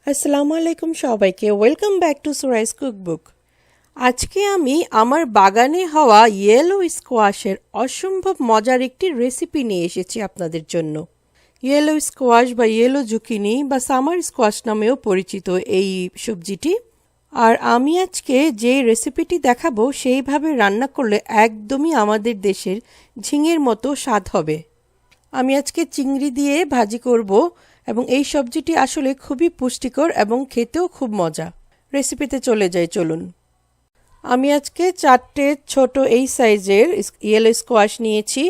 আসসালামু আলাইকুম সবাইকে, ওয়েলকাম ব্যাক টু সুরাইস কুকবুক। আজকে আমি আমার বাগানে হওয়া ইয়েলো স্কোয়াশের অসম্ভব মজার একটি রেসিপি নিয়ে এসেছি আপনাদের জন্য। ইয়েলো স্কোয়াশ বা ইয়েলো জুকিনি বা সামার স্কোয়াশ নামেও পরিচিত এই সবজিটি। আর আমি আজকে যে রেসিপিটি দেখাবো সেইভাবে রান্না করলে একদমই আমাদের দেশের ঝিঙের মতো স্বাদ হবে। আমি আজকে চিংড়ি দিয়ে ভাজি করব এবং এই সবজিটি আসলে খুবই পুষ্টিকর এবং খেতেও খুব মজা। রেসিপিতে চলে যাই, চলুন। আমি আজকে 4টে ছোট এই সাইজের ইয়েলো স্কোয়াশ নিয়েছি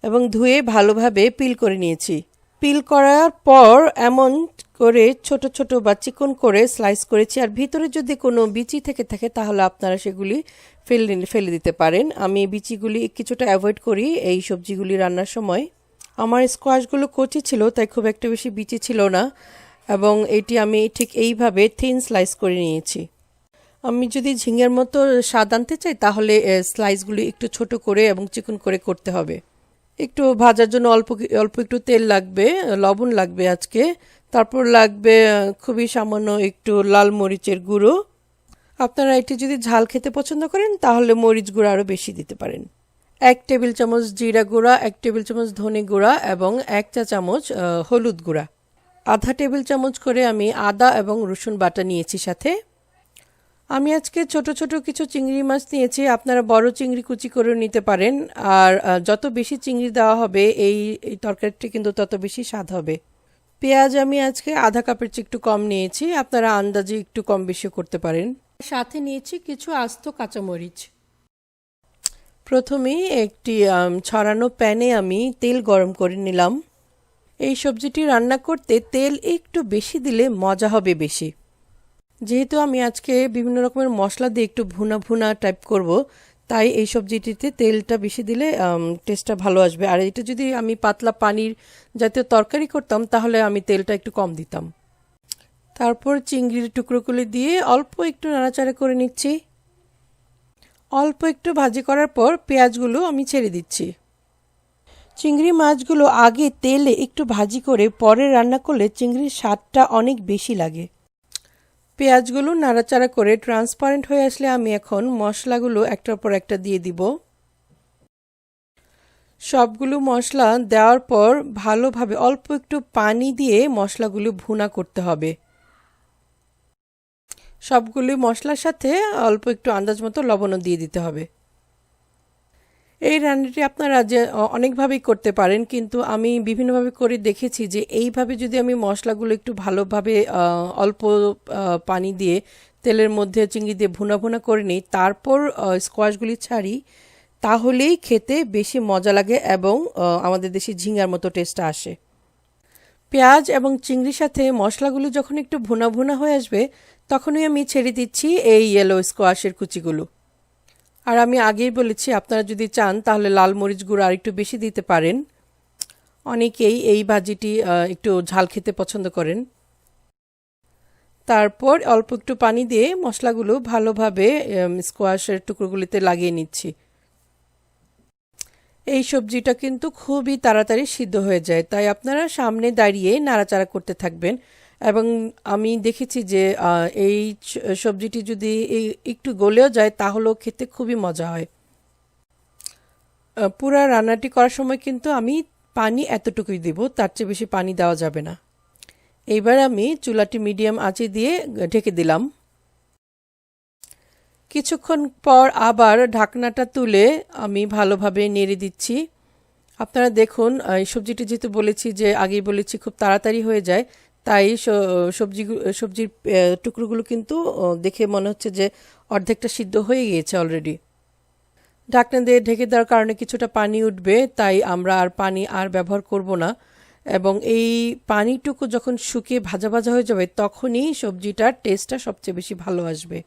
এবং ধুয়ে ভালোভাবে পিল করে নিয়েছি। পিল করার পর এমন করে ছোট ছোট বা চিকন করে স্লাইস করেছি। আর ভিতরে যদি কোনো বিচি থেকে থাকে তাহলে আপনারা সেগুলি ফেলে দিতে পারেন। আমি বিচিগুলি কিছুটা অ্যাভয়েড করি এই সবজিগুলি রান্নার সময়। আমার স্কোয়াশগুলো কচি ছিল, তাই খুব একটা বেশি বিচি ছিল না এবং এটি আমি ঠিক এইভাবে থিন স্লাইস করে নিয়েছি। আমি যদি ঝিঙের মতো স্বাদ আনতে চাই তাহলে স্লাইসগুলি একটু ছোট করে এবং চিকন করে করতে হবে। একটু ভাজার জন্য অল্প অল্প একটু তেল লাগবে, লবণ লাগবে আজকে, তারপর লাগবে খুবই সামান্য একটু লাল মরিচের গুঁড়ো। আপনারা এটি যদি ঝাল খেতে পছন্দ করেন তাহলে মরিচ গুঁড়ো আরও বেশি দিতে পারেন। 1 টেবিল চামচ জিরা গুঁড়া, 1 টেবিল চামচ ধনে গুঁড়া এবং 1 চা চামচ হলুদ গুঁড়া। আধা টেবিল চামচ করে আমি আদা এবং রসুন বাটা নিয়েছি সাথে। আমি আজকে ছোট ছোট কিছু চিংড়ি মাছ নিয়েছি, আপনারা বড় চিংড়ি কুচি করে নিতে পারেন। আর যত বেশি চিংড়ি দেওয়া হবে এই তরকারিটি কিন্তু তত বেশি স্বাদ হবে। পেঁয়াজ আমি আজকে আধা কাপের চেয়ে একটু কম নিয়েছি, আপনারা আন্দাজে একটু কম বেশি করতে পারেন। সাথে নিয়েছি কিছু আস্ত কাঁচামরিচ। প্রথমেই একটি ছড়ানো প্যানে আমি তেল গরম করে নিলাম। এই সবজিটি রান্না করতে তেল একটু বেশি দিলে মজা হবে বেশি। যেহেতু আমি আজকে বিভিন্ন রকমের মশলা দিয়ে একটু ভুনা ভুনা টাইপ করব, তাই এই সবজিটিতে তেলটা বেশি দিলে টেস্টটা ভালো আসবে। আর এটা যদি আমি পাতলা পানির জাতীয় তরকারি করতাম তাহলে আমি তেলটা একটু কম দিতাম। তারপর চিংড়ির টুকরোগুলি দিয়ে অল্প একটু নাড়াচাড়া করে নিচ্ছি। অল্প একটু ভাজি করার পর পেঁয়াজগুলো আমি ছেড়ে দিচ্ছি। চিংড়ি মাছগুলো আগে তেলে একটু ভাজি করে পরে রান্না করলে চিংড়ির স্বাদটা অনেক বেশি লাগে। পেঁয়াজগুলো নাড়াচাড়া করে ট্রান্সপারেন্ট হয়ে আসলে আমি এখন মশলাগুলো একটার পর একটা দিয়ে দিব। সবগুলো মশলা দেওয়ার পর ভালোভাবে অল্প একটু পানি দিয়ে মশলাগুলো ভুনা করতে হবে। সবগুলি মশলার সাথে অল্প একটু আন্দাজ মতো লবণও দিয়ে দিতে হবে। এই রান্নাটি আপনারা যে অনেকভাবেই করতে পারেন, কিন্তু আমি বিভিন্নভাবে করে দেখেছি যে এইভাবে যদি আমি মশলাগুলো একটু ভালোভাবে অল্প পানি দিয়ে তেলের মধ্যে চিংড়ি দিয়ে ভুনা ভুনা করে নিই, তারপর স্কোয়াশগুলি ছাড়ি, তাহলেই খেতে বেশি মজা লাগে এবং আমাদের দেশি ঝিঙার মতো টেস্টটা আসে। পেঁয়াজ এবং চিংড়ির সাথে মশলাগুলো যখন একটু ভুনা ভুনা হয়ে আসবে তখনই আমি ছেড়ে দিচ্ছি এই ইয়েলো স্কোয়াশের কুচিগুলো। আর আমি আগেই বলেছি আপনারা যদি চান তাহলে লাল মরিচ গুঁড়ো আর একটু বেশি দিতে পারেন। অনেকেই এই ভাজিটি একটু ঝাল খেতে পছন্দ করেন। তারপর অল্প একটু পানি দিয়ে মশলাগুলো ভালোভাবে স্কোয়াশের টুকরোগুলিতে লাগিয়ে নিচ্ছি। এই সবজিটা কিন্তু খুবই তাড়াতাড়ি সিদ্ধ হয়ে যায়, তাই আপনারা সামনে দাঁড়িয়ে নাড়াচাড়া করতে থাকবেন। এবং আমি দেখেছি যে এই সবজিটি যদি একটু গলেও যায় তাহলেও খেতে খুবই মজা হয়। পুরা রান্নাটি করার সময় কিন্তু আমি পানি এতটুকুই দিব, তার চেয়ে বেশি পানি দেওয়া যাবে না। এইবার আমি চুলাটি মিডিয়াম আঁচে দিয়ে ঢেকে দিলাম। কিছুক্ষণ পর আবার ঢাকনাটা তুলে আমি ভালোভাবে নেড়ে দিচ্ছি। আপনারা দেখুন, এই সবজিটি যেহেতু বলেছি যে আগেই বলেছি খুব তাড়াতাড়ি হয়ে যায়, তাই সবজির টুকরোগুলো কিন্তু দেখে মনে হচ্ছে যে অর্ধেকটা সিদ্ধ হয়ে গিয়েছে অলরেডি। ঢাকনা দিয়ে ঢেকে দেওয়ার কারণে কিছুটা পানি উঠবে, তাই আমরা আর পানি আর ব্যবহার করব না। এবং এই পানিটুকু যখন শুকিয়ে ভাজা ভাজা হয়ে যাবে তখনই সবজিটার টেস্টটা সবচেয়ে বেশি ভালো আসবে।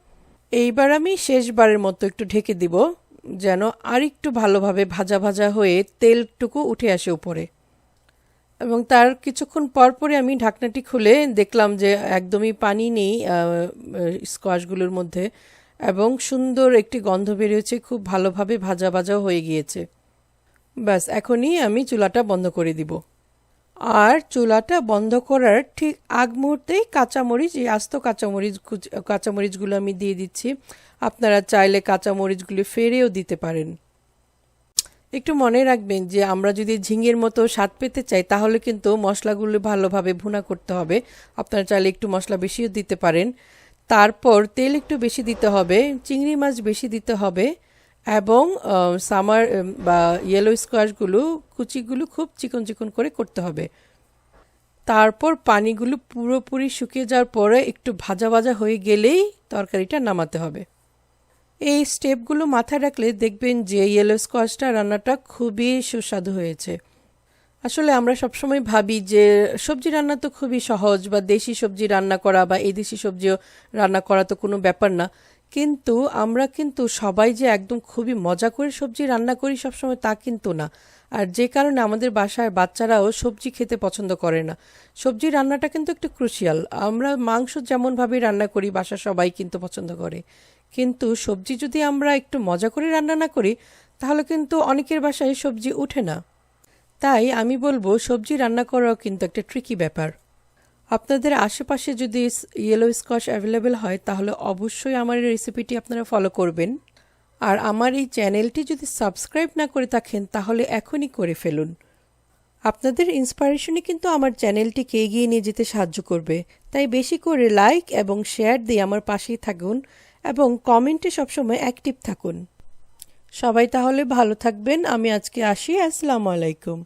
এইবার আমি শেষবারের মতো একটু ঢেকে দিব যেন আর একটু ভালোভাবে ভাজা ভাজা হয়ে তেলটুকু উঠে আসে উপরে। এবং তার কিছুক্ষণ পরপরই আমি ঢাকনাটি খুলে দেখলাম যে একদমই পানি নেই স্কোয়াশগুলোর মধ্যে এবং সুন্দর একটি গন্ধ বেরিয়েছে, খুব ভালোভাবে ভাজা ভাজাও হয়ে গিয়েছে। ব্যাস, এখনই আমি চুলাটা বন্ধ করে দিব। আর চুলাটা বন্ধ করার ঠিক আগ মুহূর্তেই কাঁচামরিচ, এই আস্ত কাঁচামরিচগুলো আমি দিয়ে দিচ্ছি। আপনারা চাইলে কাঁচামরিচগুলি ফেরেও দিতে পারেন। একটু মনে রাখবেন যে আমরা যদি ঝিঙের মতো স্বাদ পেতে চাই তাহলে কিন্তু মশলাগুলো ভালোভাবে ভুনা করতে হবে। আপনারা চাইলে একটু মশলা বেশিও দিতে পারেন। তারপর তেল একটু বেশি দিতে হবে, চিংড়ি মাছ বেশি দিতে হবে এবং সামার বা ইয়েলো কুচিগুলো খুব চিকন চিকন করে করতে হবে। তারপর পানিগুলো পুরোপুরি শুকিয়ে যাওয়ার পরে একটু ভাজা ভাজা হয়ে গেলেই তরকারিটা নামাতে হবে। এই স্টেপগুলো মাথায় রাখলে দেখবেন যে ইয়েলো স্কোয়াশটা রান্নাটা খুবই সুস্বাদু হয়েছে। আসলে আমরা সবসময় ভাবি যে সবজি রান্না তো খুবই সহজ, বা দেশি সবজি রান্না করা বা এই দেশি সবজিও রান্না করা তো কোনো ব্যাপার না, কিন্তু আমরা কিন্তু সবাই যে একদম খুবই মজা করে সবজি রান্না করি সবসময় তা কিন্তু না। আর যে কারণে আমাদের বাসায় বাচ্চারাও সবজি খেতে পছন্দ করে না। সবজি রান্নাটা কিন্তু একটু ক্রুশিয়াল। আমরা মাংস যেমনভাবে রান্না করি বাসার সবাই কিন্তু পছন্দ করে, কিন্তু সবজি যদি আমরা একটু মজা করে রান্না না করি তাহলে কিন্তু অনেকের বাসায় সবজি ওঠে না। তাই আমি বলবো সবজি রান্না করাও কিন্তু একটা ট্রিকি ব্যাপার। আপনাদের আশেপাশে যদি ইয়েলো স্কোয়াশ অ্যাভেলেবেল হয় তাহলে অবশ্যই আমার এই রেসিপিটি আপনারা ফলো করবেন। আর আমার এই চ্যানেলটি যদি সাবস্ক্রাইব না করে থাকেন তাহলে এখনই করে ফেলুন। আপনাদের ইন্সপিরেশনই কিন্তু আমার চ্যানেলটিকে এগিয়ে নিয়ে যেতে সাহায্য করবে। তাই বেশি করে লাইক এবং শেয়ার দিয়ে আমার পাশেই থাকুন এবং কমেন্টে সবসময় অ্যাক্টিভ থাকুন। সবাই তাহলে ভালো থাকবেন। আমি আজকে আসি। আসসালামু আলাইকুম।